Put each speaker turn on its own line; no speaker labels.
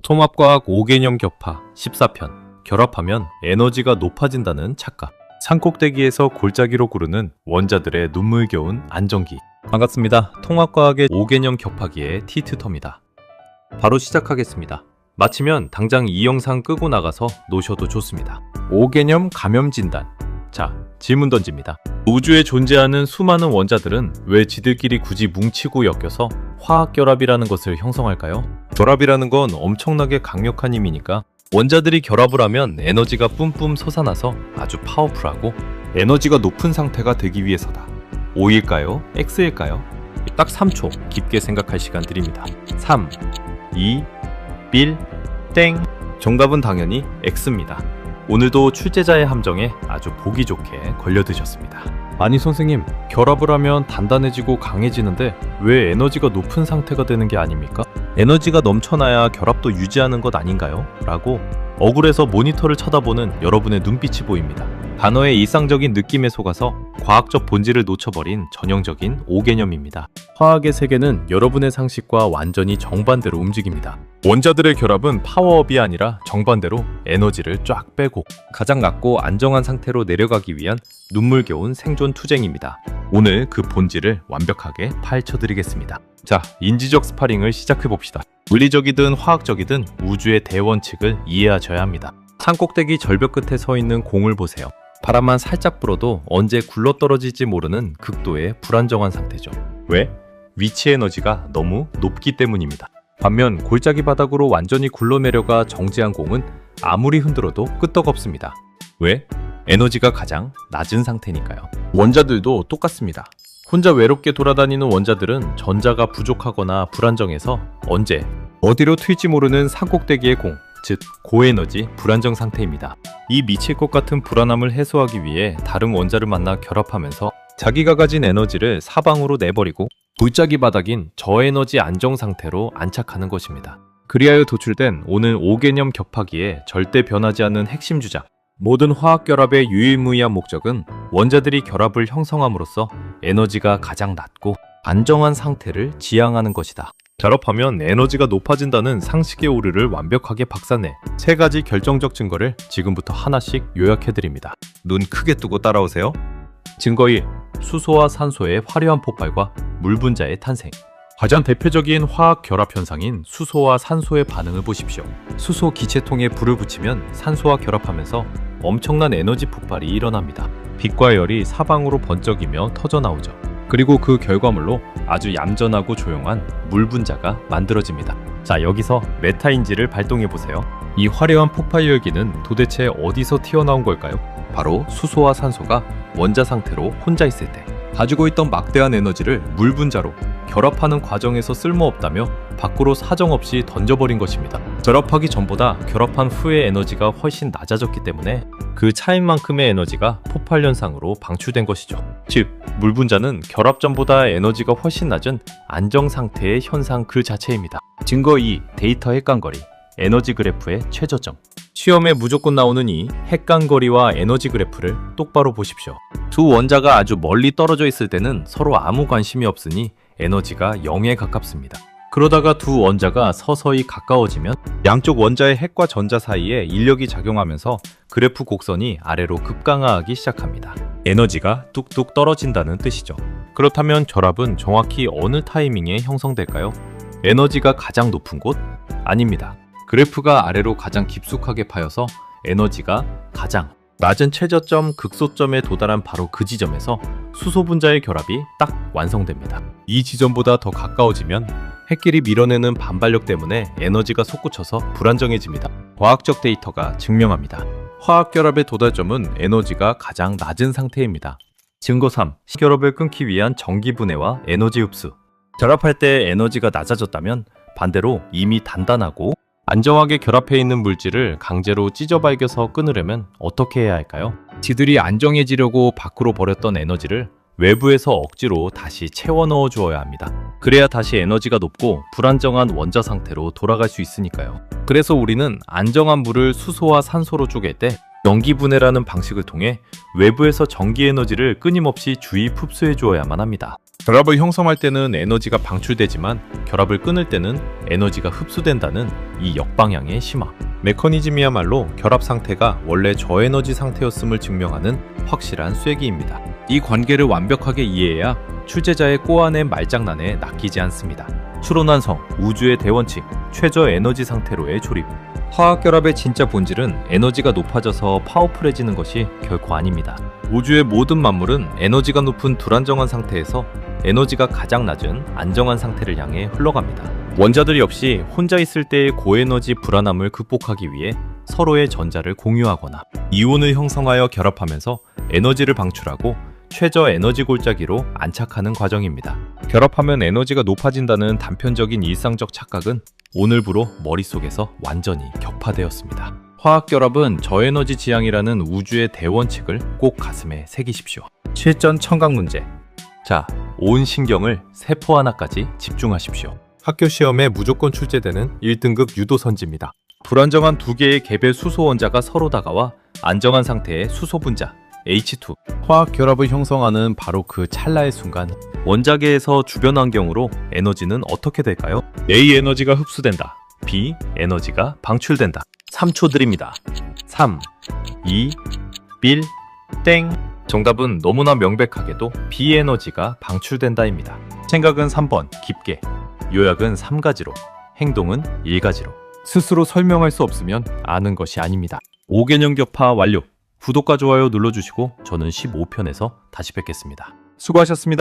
통합과학 5개념 격파 14편 결합하면 에너지가 높아진다는 착각. 산꼭대기에서 골짜기로 구르는 원자들의 눈물겨운 안정기. 반갑습니다. 통합과학의 5개념 격파기의 티튜터입니다. 바로 시작하겠습니다. 마치면 당장 이 영상 끄고 나가서 노셔도 좋습니다. 5개념 감염 진단. 자, 질문 던집니다. 우주에 존재하는 수많은 원자들은 왜 지들끼리 굳이 뭉치고 엮여서 화학결합이라는 것을 형성할까요? 결합이라는 건 엄청나게 강력한 힘이니까 원자들이 결합을 하면 에너지가 뿜뿜 솟아나서 아주 파워풀하고 에너지가 높은 상태가 되기 위해서다. O일까요? X일까요? 딱 3초 깊게 생각할 시간 드립니다. 3, 2, 1, 땡! 정답은 당연히 X입니다. 오늘도 출제자의 함정에 아주 보기 좋게 걸려드셨습니다. 아니 선생님, 결합을 하면 단단해지고 강해지는데 왜 에너지가 높은 상태가 되는 게 아닙니까? 에너지가 넘쳐나야 결합도 유지하는 것 아닌가요? 라고 억울해서 모니터를 쳐다보는 여러분의 눈빛이 보입니다. 단어의 일상적인 느낌에 속아서 과학적 본질을 놓쳐버린 전형적인 5개념입니다. 화학의 세계는 여러분의 상식과 완전히 정반대로 움직입니다. 원자들의 결합은 파워업이 아니라 정반대로 에너지를 쫙 빼고 가장 낮고 안정한 상태로 내려가기 위한 눈물겨운 생존 투쟁입니다. 오늘 그 본질을 완벽하게 파헤쳐드리겠습니다. 자, 인지적 스파링을 시작해봅시다. 물리적이든 화학적이든 우주의 대원칙을 이해하셔야 합니다. 산꼭대기 절벽 끝에 서 있는 공을 보세요. 바람만 살짝 불어도 언제 굴러떨어질지 모르는 극도의 불안정한 상태죠. 왜? 위치 에너지가 너무 높기 때문입니다. 반면 골짜기 바닥으로 완전히 굴러내려가 정지한 공은 아무리 흔들어도 끄떡없습니다. 왜? 에너지가 가장 낮은 상태니까요. 원자들도 똑같습니다. 혼자 외롭게 돌아다니는 원자들은 전자가 부족하거나 불안정해서 언제 어디로 튈지 모르는 산꼭대기의 공, 즉 고에너지 불안정 상태입니다. 이 미칠 것 같은 불안함을 해소하기 위해 다른 원자를 만나 결합하면서 자기가 가진 에너지를 사방으로 내버리고 골짜기 바닥인 저에너지 안정 상태로 안착하는 것입니다. 그리하여 도출된 오늘 5개념 격파기의 절대 변하지 않는 핵심 주장. 모든 화학결합의 유일무이한 목적은 원자들이 결합을 형성함으로써 에너지가 가장 낮고 안정한 상태를 지향하는 것이다. 결합하면 에너지가 높아진다는 상식의 오류를 완벽하게 박살내 3가지 결정적 증거를 지금부터 하나씩 요약해드립니다. 눈 크게 뜨고 따라오세요. 증거 1. 수소와 산소의 화려한 폭발과 물 분자의 탄생. 가장 대표적인 화학 결합 현상인 수소와 산소의 반응을 보십시오. 수소 기체통에 불을 붙이면 산소와 결합하면서 엄청난 에너지 폭발이 일어납니다. 빛과 열이 사방으로 번쩍이며 터져나오죠. 그리고 그 결과물로 아주 얌전하고 조용한 물 분자가 만들어집니다. 자, 여기서 메타인지를 발동해보세요. 이 화려한 폭발 열기는 도대체 어디서 튀어나온 걸까요? 바로 수소와 산소가 원자 상태로 혼자 있을 때 가지고 있던 막대한 에너지를 물 분자로 결합하는 과정에서 쓸모없다며 밖으로 사정없이 던져버린 것입니다. 결합하기 전보다 결합한 후의 에너지가 훨씬 낮아졌기 때문에 그 차이만큼의 에너지가 폭발 현상으로 방출된 것이죠. 즉, 물 분자는 결합 전보다 에너지가 훨씬 낮은 안정 상태의 현상 그 자체입니다. 증거 2. 데이터 헷간거리. 에너지 그래프의 최저점. 시험에 무조건 나오는 이 헷간거리와 에너지 그래프를 똑바로 보십시오. 두 원자가 아주 멀리 떨어져 있을 때는 서로 아무 관심이 없으니 에너지가 0에 가깝습니다. 그러다가 두 원자가 서서히 가까워지면 양쪽 원자의 핵과 전자 사이에 인력이 작용하면서 그래프 곡선이 아래로 급강하하기 시작합니다. 에너지가 뚝뚝 떨어진다는 뜻이죠. 그렇다면 결합은 정확히 어느 타이밍에 형성될까요? 에너지가 가장 높은 곳? 아닙니다. 그래프가 아래로 가장 깊숙하게 파여서 에너지가 가장 낮은 최저점, 극소점에 도달한 바로 그 지점에서 수소 분자의 결합이 딱 완성됩니다. 이 지점보다 더 가까워지면 핵끼리 밀어내는 반발력 때문에 에너지가 솟구쳐서 불안정해집니다. 과학적 데이터가 증명합니다. 화학결합의 도달점은 에너지가 가장 낮은 상태입니다. 증거 3. 결합을 끊기 위한 전기 분해와 에너지 흡수. 결합할 때 에너지가 낮아졌다면 반대로 이미 단단하고 안정하게 결합해 있는 물질을 강제로 찢어발겨서 끊으려면 어떻게 해야 할까요? 지들이 안정해지려고 밖으로 버렸던 에너지를 외부에서 억지로 다시 채워 넣어 주어야 합니다. 그래야 다시 에너지가 높고 불안정한 원자 상태로 돌아갈 수 있으니까요. 그래서 우리는 안정한 물을 수소와 산소로 쪼갤 때 전기분해라는 방식을 통해 외부에서 전기 에너지를 끊임없이 주입 흡수해 주어야만 합니다. 결합을 형성할 때는 에너지가 방출되지만 결합을 끊을 때는 에너지가 흡수된다는 이 역방향의 심화. 메커니즘이야말로 결합 상태가 원래 저에너지 상태였음을 증명하는 확실한 쐐기입니다. 이 관계를 완벽하게 이해해야 출제자의 꼬아낸 말장난에 낚이지 않습니다. 추론완성, 우주의 대원칙, 최저 에너지 상태로의 조립. 화학결합의 진짜 본질은 에너지가 높아져서 파워풀해지는 것이 결코 아닙니다. 우주의 모든 만물은 에너지가 높은 불안정한 상태에서 에너지가 가장 낮은 안정한 상태를 향해 흘러갑니다. 원자들 역시 혼자 있을 때의 고에너지 불안함을 극복하기 위해 서로의 전자를 공유하거나 이온을 형성하여 결합하면서 에너지를 방출하고 최저 에너지 골짜기로 안착하는 과정입니다. 결합하면 에너지가 높아진다는 단편적인 일상적 착각은 오늘부로 머릿속에서 완전히 격파되었습니다. 화학결합은 저에너지 지향이라는 우주의 대원칙을 꼭 가슴에 새기십시오. 실전 청각 문제. 자, 온 신경을 세포 하나까지 집중하십시오. 학교 시험에 무조건 출제되는 1등급 유도 선지입니다. 불안정한 두 개의 개별 수소 원자가 서로 다가와 안정한 상태의 수소 분자 H2 화학 결합을 형성하는 바로 그 찰나의 순간 원자계에서 주변 환경으로 에너지는 어떻게 될까요? A 에너지가 흡수된다. B 에너지가 방출된다. 3초 드립니다. 3, 2, 1, 땡. 정답은 너무나 명백하게도 B 에너지가 방출된다입니다. 생각은 3번 깊게, 요약은 3가지로, 행동은 1가지로. 스스로 설명할 수 없으면 아는 것이 아닙니다. 5개념 격파 완료. 구독과 좋아요 눌러주시고 저는 15편에서 다시 뵙겠습니다. 수고하셨습니다.